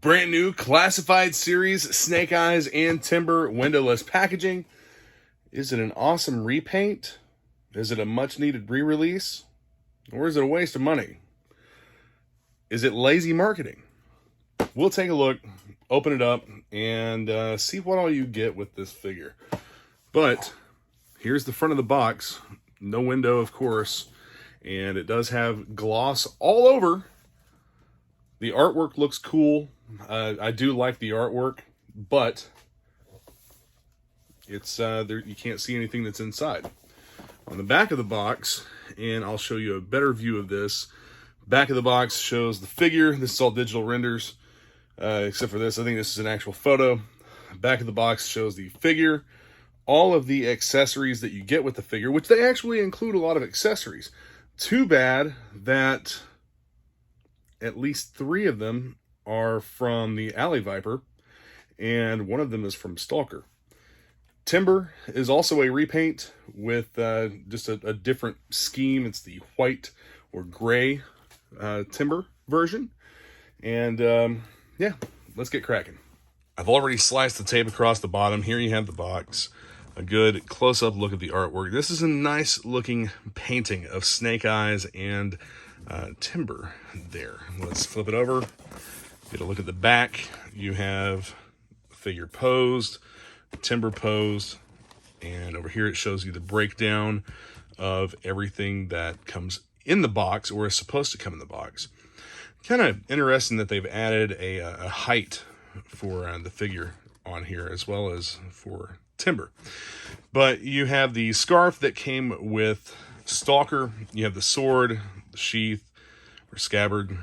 Brand new classified series, Snake Eyes and Timber windowless packaging. Is it an awesome repaint? Is it a much needed re-release? Or is it a waste of money? Is it lazy marketing? We'll take a look, open it up, and see what all you get with this figure. But here's the front of the box. No window, of course. And it does have gloss all over. The artwork looks cool. I do like the artwork, but it's there, you can't see anything that's inside. On the back of the box, and I'll show you a better view of this. Back of the box shows the figure. This is all digital renders, except for this. I think this is an actual photo. Back of the box shows the figure, all of the accessories that you get with the figure, which they actually include a lot of accessories. Too bad that at least 3 of them are from the Alley Viper, and 1 of them is from Stalker. Timber is also a repaint with just a different scheme. It's the white or gray Timber version. And yeah, let's get cracking. I've already sliced the tape across the bottom. Here you have the box. A good close-up look at the artwork. This is a nice looking painting of Snake Eyes and Timber there. Let's flip it over. Get a look at the back. You have figure posed, Timber posed, and over here it shows you the breakdown of everything that comes in the box or is supposed to come in the box. Kind of interesting that they've added a height for the figure on here as well as for Timber. But you have the scarf that came with Stalker. You have the sword, the sheath or scabbard.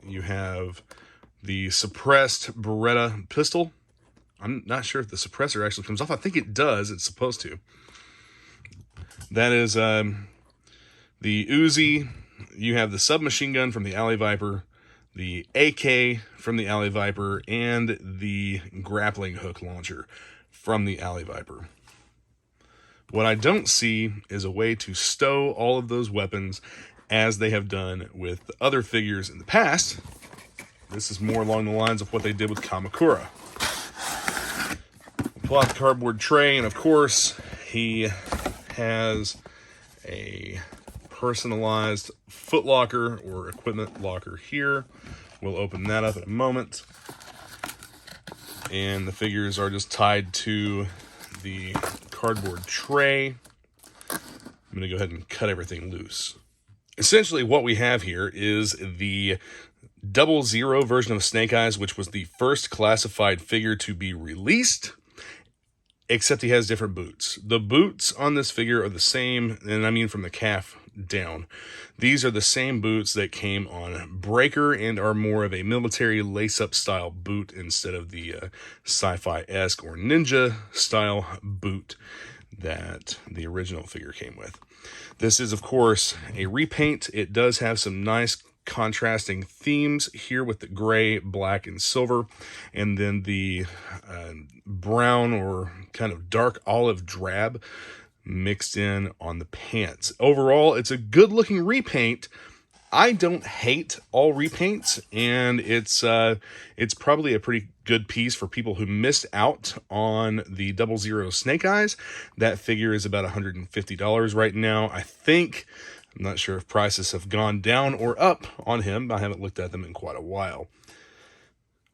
You have the suppressed Beretta pistol. I'm not sure if the suppressor actually comes off. I think it does. It's supposed to. That is the Uzi. You have the submachine gun from the Alley Viper, the AK from the Alley Viper, and the grappling hook launcher from the Alley Viper. What I don't see is a way to stow all of those weapons as they have done with other figures in the past. This is more along the lines of what they did with Kamakura. Pull out the cardboard tray, and of course, he has a personalized foot locker or equipment locker here. We'll open that up in a moment. And the figures are just tied to the cardboard tray. I'm going to go ahead and cut everything loose. Essentially, what we have here is the 00 version of Snake Eyes, which was the first classified figure to be released, except he has different boots. The boots on this figure are the same, and I mean from the calf down. These are the same boots that came on Breaker and are more of a military lace-up style boot instead of the sci-fi-esque or ninja style boot that the original figure came with. This is, of course, a repaint. It does have some nice contrasting themes here with the gray, black, and silver, and then the brown or kind of dark olive drab mixed in on the pants. Overall, it's a good looking repaint. I don't hate all repaints, and it's probably a pretty good piece for people who missed out on the 00 Snake Eyes. That figure is about $150 right now. I'm not sure if prices have gone down or up on him. I haven't looked at them in quite a while.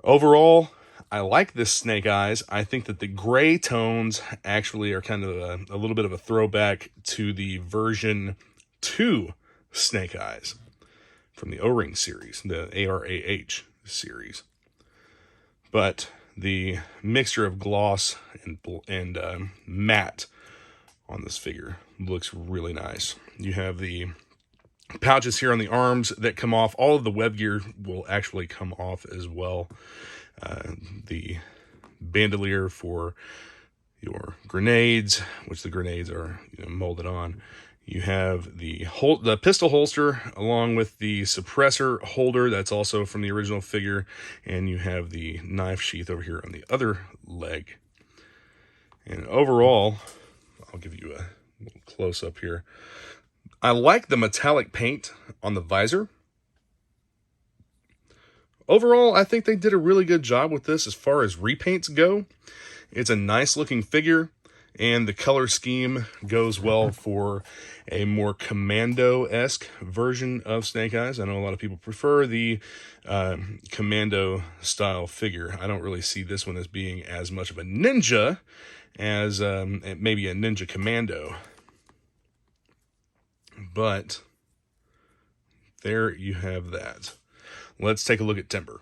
Overall, I like this Snake Eyes. I think that the gray tones actually are kind of a little bit of a throwback to the version 2 Snake Eyes from the O-Ring series, the ARAH series. But the mixture of gloss and matte on this figure looks really nice. You have the pouches here on the arms that come off. All of the web gear will actually come off as well. The bandolier for your grenades, which the grenades are molded on. You have the pistol holster along with the suppressor holder. That's also from the original figure. And you have the knife sheath over here on the other leg. And overall, I'll give you a little close up here. I like the metallic paint on the visor. overall, I think they did a really good job with this as far as repaints go. It's a nice looking figure, and the color scheme goes well for a more Commando-esque version of Snake Eyes. I know a lot of people prefer the Commando style figure. I don't really see this one as being as much of a ninja as maybe a Ninja Commando. But there you have that. Let's take a look at Timber.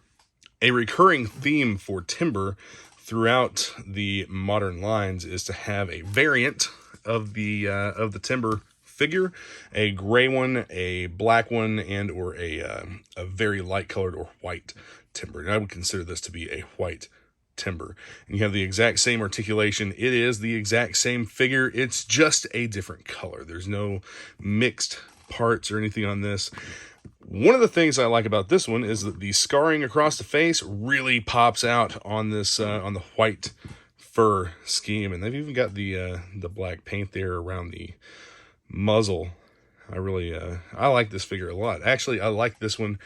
A recurring theme for Timber throughout the modern lines is to have a variant of the Timber figure, a gray one, a black one, and or a very light colored or white Timber. And I would consider this to be a white Timber. And you have the exact same articulation. It is the exact same figure. It's just a different color. There's no mixed parts or anything on this. One of the things I like about this one is that the scarring across the face really pops out on this on the white fur scheme, and they've even got the black paint there around the muzzle. I like this figure a lot. Actually, I like this one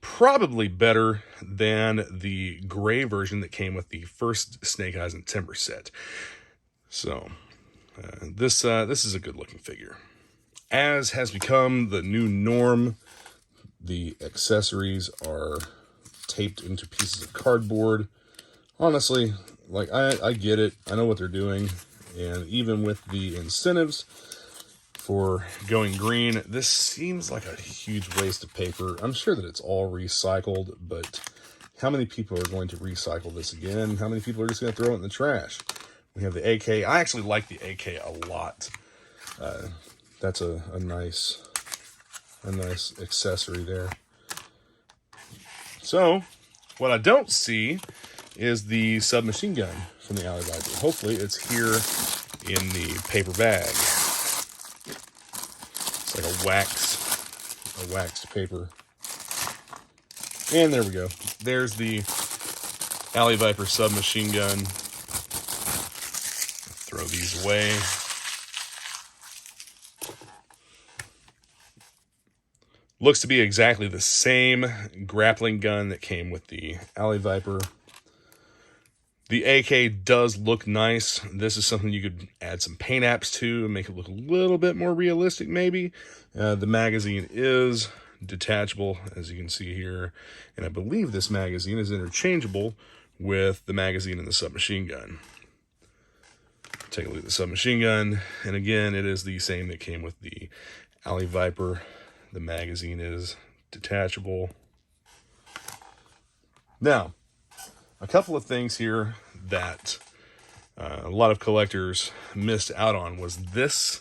probably better than the gray version that came with the first Snake Eyes and Timber set. So this is a good looking figure. As has become the new norm, the accessories are taped into pieces of cardboard. Honestly, like, I get it. I know what they're doing. And even with the incentives for going green, this seems like a huge waste of paper. I'm sure that it's all recycled, but how many people are going to recycle this again? How many people are just going to throw it in the trash? We have the AK. I actually like the AK a lot. That's a nice accessory there. So, what I don't see is the submachine gun from the Alley Viper. Hopefully, it's here in the paper bag. It's like a waxed paper. And there we go. There's the Alley Viper submachine gun. Throw these away. Looks to be exactly the same grappling gun that came with the Alley Viper. The AK does look nice. This is something you could add some paint apps to and make it look a little bit more realistic, maybe. The magazine is detachable, as you can see here. And I believe this magazine is interchangeable with the magazine in the submachine gun. Take a look at the submachine gun. And again, it is the same that came with the Alley Viper. The magazine is detachable. Now, a couple of things here that a lot of collectors missed out on was this.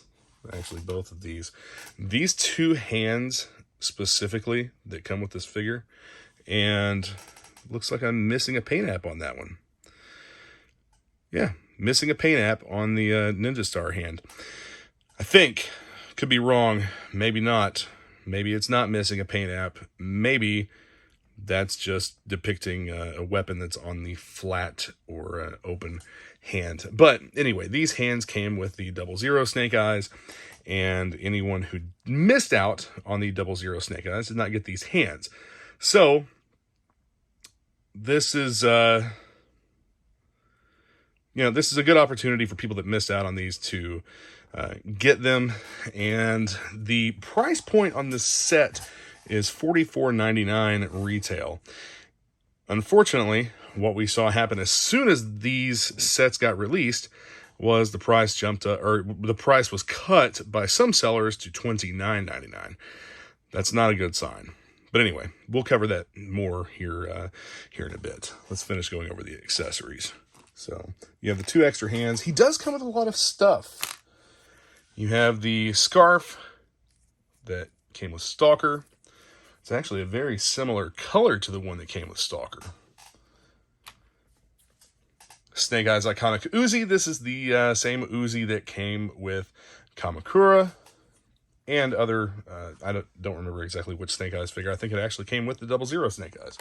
Actually, both of these. These two hands specifically that come with this figure. And looks like I'm missing a paint app on that one. Yeah, missing a paint app on the Ninja Star hand. I think, could be wrong, maybe not. Maybe it's not missing a paint app. Maybe that's just depicting a weapon that's on the flat or open hand. But anyway, these hands came with the 00 Snake Eyes, and anyone who missed out on the 00 Snake Eyes did not get these hands. So this is this is a good opportunity for people that missed out on these to get them. And the price point on this set is $44.99 retail. Unfortunately, what we saw happen as soon as these sets got released was the price jumped up, or the price was cut by some sellers to $29.99. That's not a good sign. But anyway, we'll cover that more here in a bit. Let's finish going over the accessories. So you have the two extra hands. He does come with a lot of stuff. You have the scarf that came with Stalker. It's actually a very similar color to the one that came with Stalker. Snake Eyes iconic Uzi. This is the same Uzi that came with Kamakura and other, I don't remember exactly which Snake Eyes figure. I think it actually came with the 00 Snake Eyes.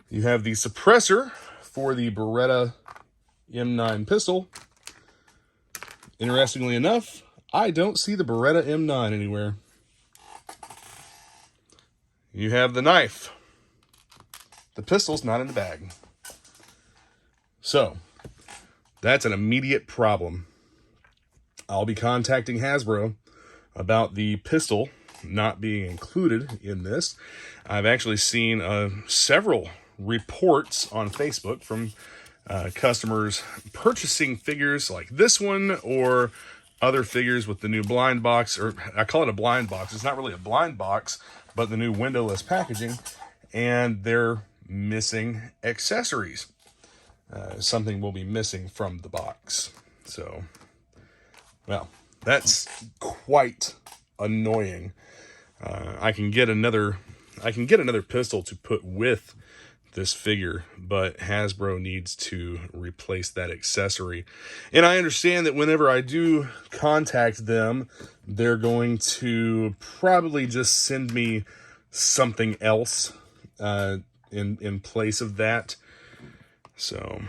You have the suppressor for the Beretta M9 pistol. Interestingly enough, I don't see the Beretta M9 anywhere. You have the knife the pistol's not in the bag. So, that's an immediate problem. I'll be contacting Hasbro about the pistol not being included in this. I've actually seen several reports on Facebook from customers purchasing figures like this one or other figures with the new blind box, or I call it a blind box. It's not really a blind box, but the new windowless packaging, and they're missing accessories. Something will be missing from the box. So, well, that's quite annoying. I can get another pistol to put with this figure, but Hasbro needs to replace that accessory. And I understand that whenever I do contact them, they're going to probably just send me something else in place of that. So,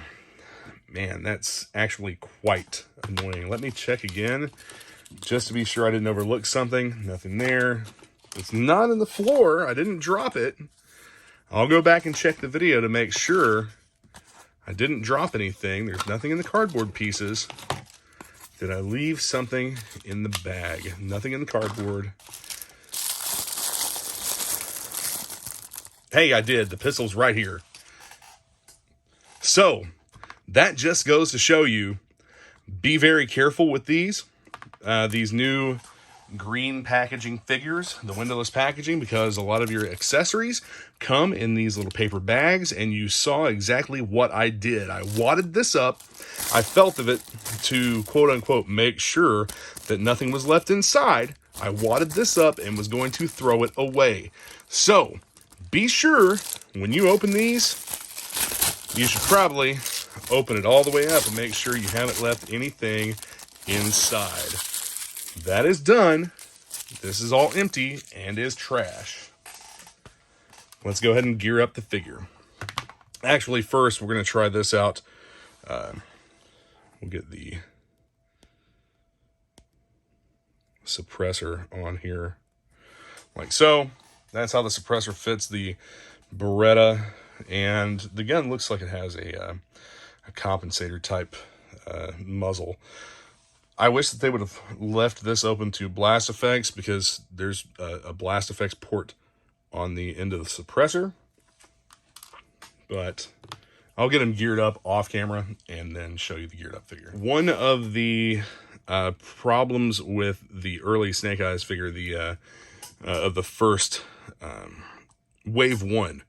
man, that's actually quite annoying. Let me check again, just to be sure I didn't overlook something. Nothing there. It's not in the floor. I didn't drop it. I'll go back and check the video to make sure I didn't drop anything. There's nothing in the cardboard pieces. Did I leave something in the bag? Nothing in the cardboard. Hey, I did. The pistol's right here. So, that just goes to show you, be very careful with these new green packaging figures, the windowless packaging, because a lot of your accessories come in these little paper bags, and you saw exactly what I did. I wadded this up. I felt of it to quote-unquote make sure that nothing was left inside. I wadded this up and was going to throw it away. So, be sure when you open these, you should probably open it all the way up and make sure you haven't left anything inside. That is done. This is all empty and is trash. Let's go ahead and gear up the figure. Actually, first, we're going to try this out. We'll get the suppressor on here, like so. That's how the suppressor fits the Beretta, and the gun looks like it has a compensator type muzzle. I wish that they would have left this open to blast effects, because there's a blast effects port on the end of the suppressor. But I'll get them geared up off camera and then show you the geared up figure. One of the problems with the early Snake Eyes figure, of the first Wave 1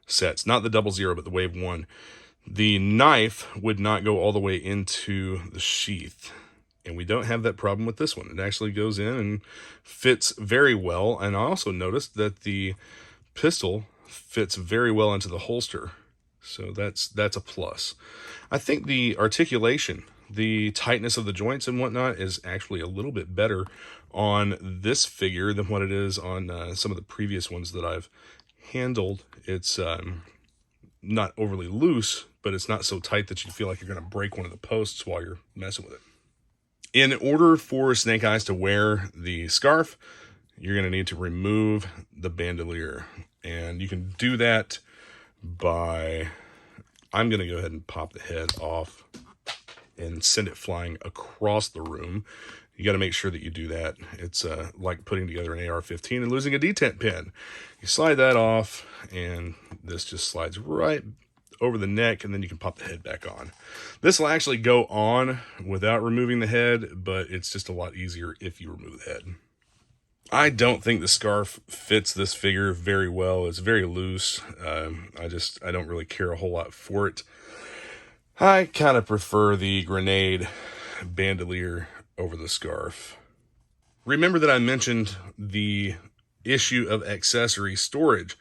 sets, not the 00, but the Wave 1, the knife would not go all the way into the sheath. And we don't have that problem with this one. It actually goes in and fits very well. And I also noticed that the pistol fits very well into the holster. So that's a plus. I think the articulation, the tightness of the joints and whatnot is actually a little bit better on this figure than what it is on some of the previous ones that I've handled. It's not overly loose, but it's not so tight that you feel like you're going to break one of the posts while you're messing with it. In order for Snake Eyes to wear the scarf, you're going to need to remove the bandolier. And you can do that by, I'm going to go ahead and pop the head off and send it flying across the room. You got to make sure that you do that. It's like putting together an AR-15 and losing a detent pin. You slide that off, and this just slides right over the neck, and then you can pop the head back on. This will actually go on without removing the head, but it's just a lot easier if you remove the head. I don't think the scarf fits this figure very well. It's very loose. I don't really care a whole lot for it. I kind of prefer the grenade bandolier over the scarf. Remember that I mentioned the issue of accessory storage.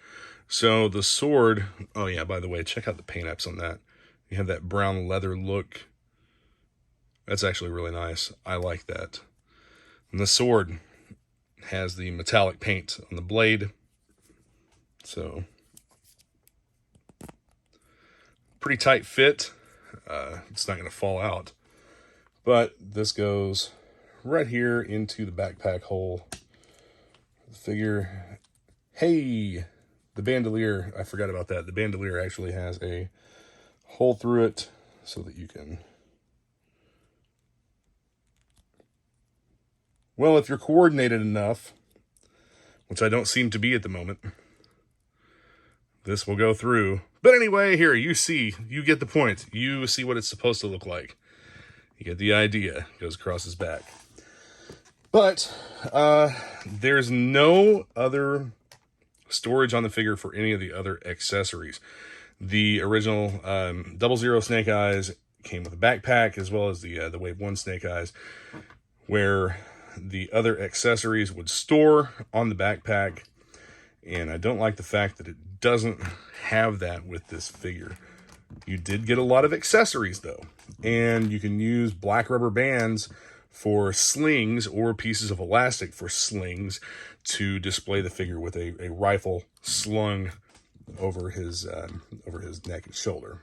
So the sword, oh yeah, by the way, check out the paint apps on that. You have that brown leather look. That's actually really nice. I like that. And the sword has the metallic paint on the blade. So, pretty tight fit. It's not going to fall out. But this goes right here into the backpack hole. The figure, hey, The bandolier, I forgot about that. The bandolier actually has a hole through it so that you can... Well, if you're coordinated enough, which I don't seem to be at the moment, this will go through. But anyway, here, you see, you get the point. You see what it's supposed to look like. You get the idea. It goes across his back. But there's no other storage on the figure for any of the other accessories. The original 00 Snake Eyes came with a backpack, as well as the Wave 1 Snake Eyes, where the other accessories would store on the backpack. And I don't like the fact that it doesn't have that with this figure. You did get a lot of accessories, though. And you can use black rubber bands for slings or pieces of elastic for slings to display the figure with a rifle slung over his neck and shoulder.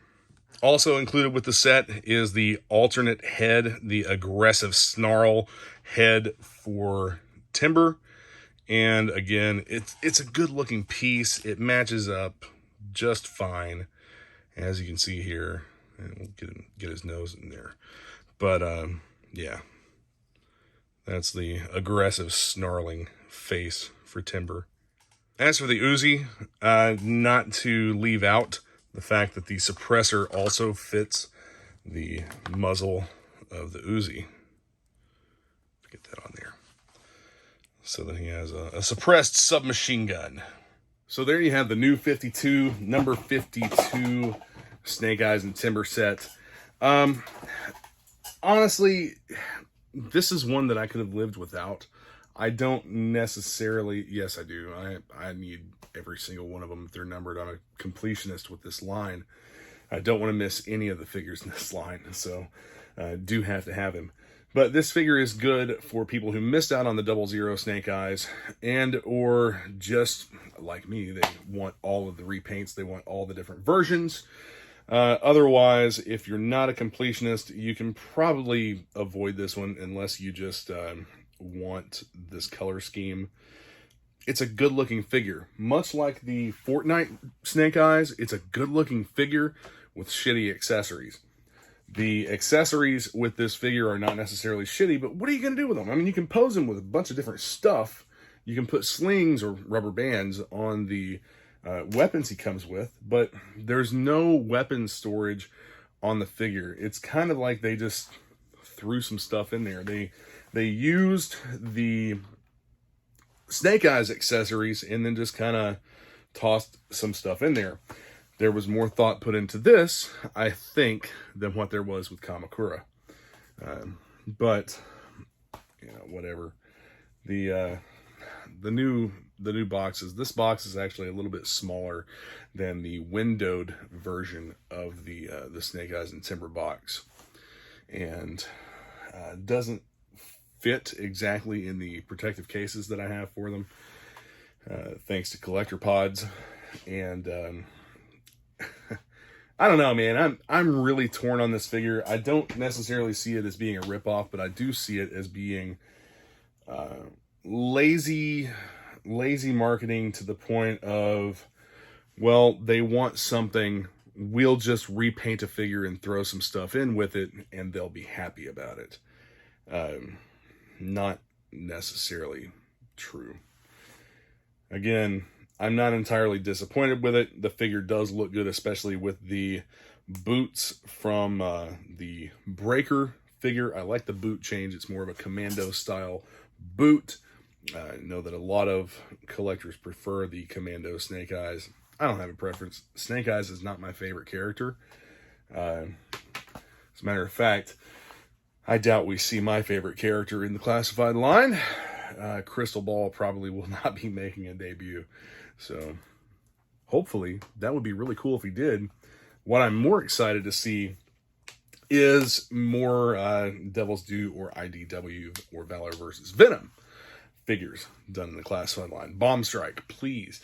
Also included with the set is the alternate head, the aggressive snarl head for Timber. And again, it's a good looking piece. It matches up just fine, as you can see here. And we'll get his nose in there. But yeah, that's the aggressive snarling face for Timber. As for the Uzi, not to leave out the fact that the suppressor also fits the muzzle of the Uzi. Get that on there. So that he has a suppressed submachine gun. So there you have the new 52, number 52 Snake Eyes and Timber set. Honestly, this is one that I could have lived without. I don't necessarily, yes I do, I need every single one of them if they're numbered. I'm a completionist with this line. I don't want to miss any of the figures in this line, so I do have to have him. But this figure is good for people who missed out on the 00 Snake Eyes, and or just like me, they want all of the repaints, they want all the different versions. Otherwise, if you're not a completionist, you can probably avoid this one unless you just want this color scheme. It's a good looking figure. Much like the Fortnite Snake Eyes, it's a good looking figure with shitty accessories. The accessories with this figure are not necessarily shitty, but what are you going to do with them? I mean, you can pose them with a bunch of different stuff. You can put slings or rubber bands on the weapons he comes with, but there's no weapon storage on the figure. It's kind of like they just threw some stuff in there. They used the Snake Eyes accessories and then just kind of tossed some stuff in there. There was more thought put into this, I think, than what there was with Kamakura. But you know, whatever. The new boxes. This box is actually a little bit smaller than the windowed version of the Snake Eyes and Timber box, and doesn't fit exactly in the protective cases that I have for them, thanks to collector pods. And I don't know, man. I'm really torn on this figure. I don't necessarily see it as being a ripoff, but I do see it as being lazy marketing to the point of, well, they want something, we'll just repaint a figure and throw some stuff in with it and they'll be happy about it. Not necessarily true. Again, I'm not entirely disappointed with it. The figure does look good, especially with the boots from the Breaker figure. I like the boot change. It's more of a commando style boot. I know that a lot of collectors prefer the Commando Snake Eyes. I don't have a preference. Snake Eyes is not my favorite character. As a matter of fact, I doubt we see my favorite character in the classified line. Crystal Ball probably will not be making a debut. So hopefully that would be really cool if he did. What I'm more excited to see is more Devil's Due or IDW or Valor versus Venom figures done in the classified line. Bomb Strike, please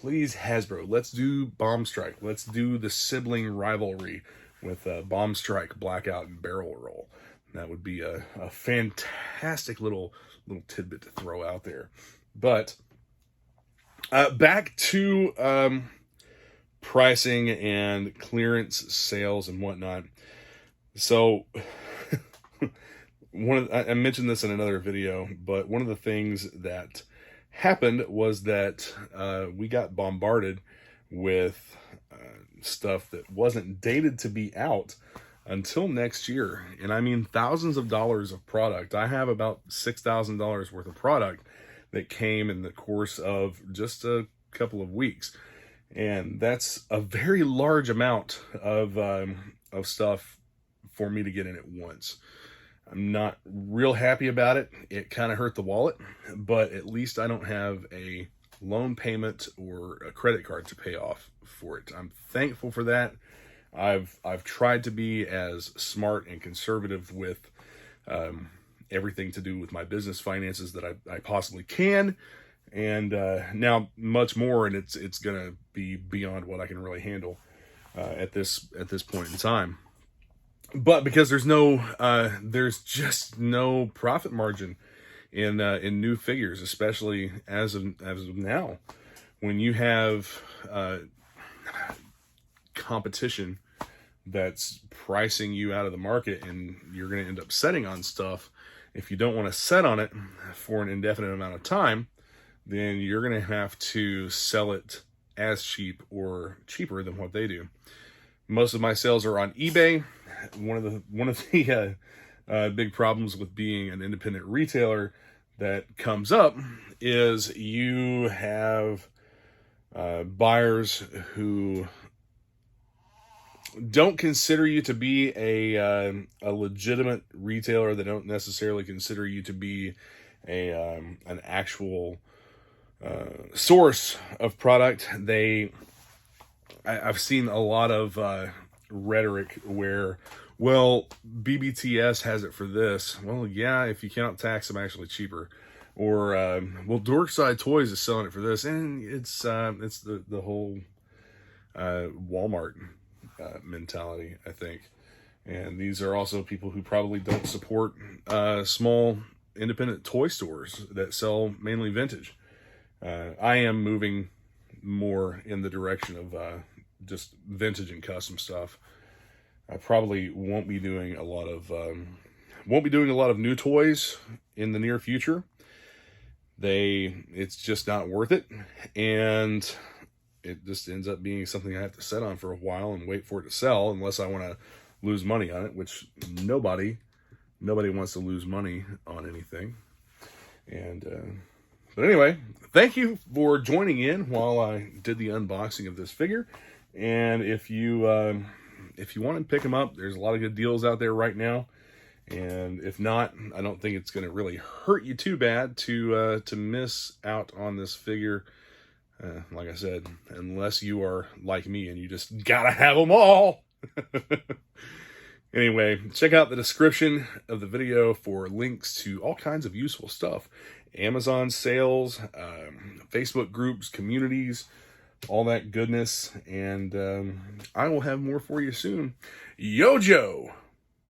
Hasbro, let's do Bomb Strike. Let's do the sibling rivalry with Bomb Strike, Blackout, and Barrel Roll. That would be a fantastic little tidbit to throw out there. But Back to pricing and clearance sales and whatnot. So I mentioned this in another video, but one of the things that happened was that we got bombarded with stuff that wasn't dated to be out until next year. And I mean thousands of dollars of product. I have about $6,000 worth of product that came in the course of just a couple of weeks. And that's a very large amount of stuff for me to get in at once. I'm not real happy about it. It kind of hurt the wallet, but at least I don't have a loan payment or a credit card to pay off for it. I'm thankful for that. I've tried to be as smart and conservative with everything to do with my business finances that I possibly can, and now much more, and it's gonna be beyond what I can really handle at this point in time. But because there's just no profit margin in new figures, especially as of now, when you have competition that's pricing you out of the market, and you're going to end up setting on stuff. If you don't want to set on it for an indefinite amount of time, then you're going to have to sell it as cheap or cheaper than what they do. Most of my sales are on eBay. One of the big problems with being an independent retailer that comes up is you have buyers who don't consider you to be a legitimate retailer. They don't necessarily consider you to be an actual source of product. I've seen a lot of rhetoric where, well, BBTS has it for this. Well, yeah, if you count tax, I'm actually cheaper. Or, well, Dorkside Toys is selling it for this, and it's the whole Walmart mentality, I think. And these are also people who probably don't support small independent toy stores that sell mainly vintage. I am moving more in the direction of just vintage and custom stuff. I probably won't be doing a lot of new toys in the near future. It's just not worth it, and it just ends up being something I have to set on for a while and wait for it to sell, unless I want to lose money on it, which nobody wants to lose money on anything. And but anyway, thank you for joining in while I did the unboxing of this figure. And if you want to pick them up, there's a lot of good deals out there right now. And if not, I don't think it's going to really hurt you too bad to miss out on this figure. Like I said, unless you are like me and you just gotta have them all. Anyway, check out the description of the video for links to all kinds of useful stuff. Amazon sales, Facebook groups, communities, all that goodness. And I will have more for you soon. Yooo Joe!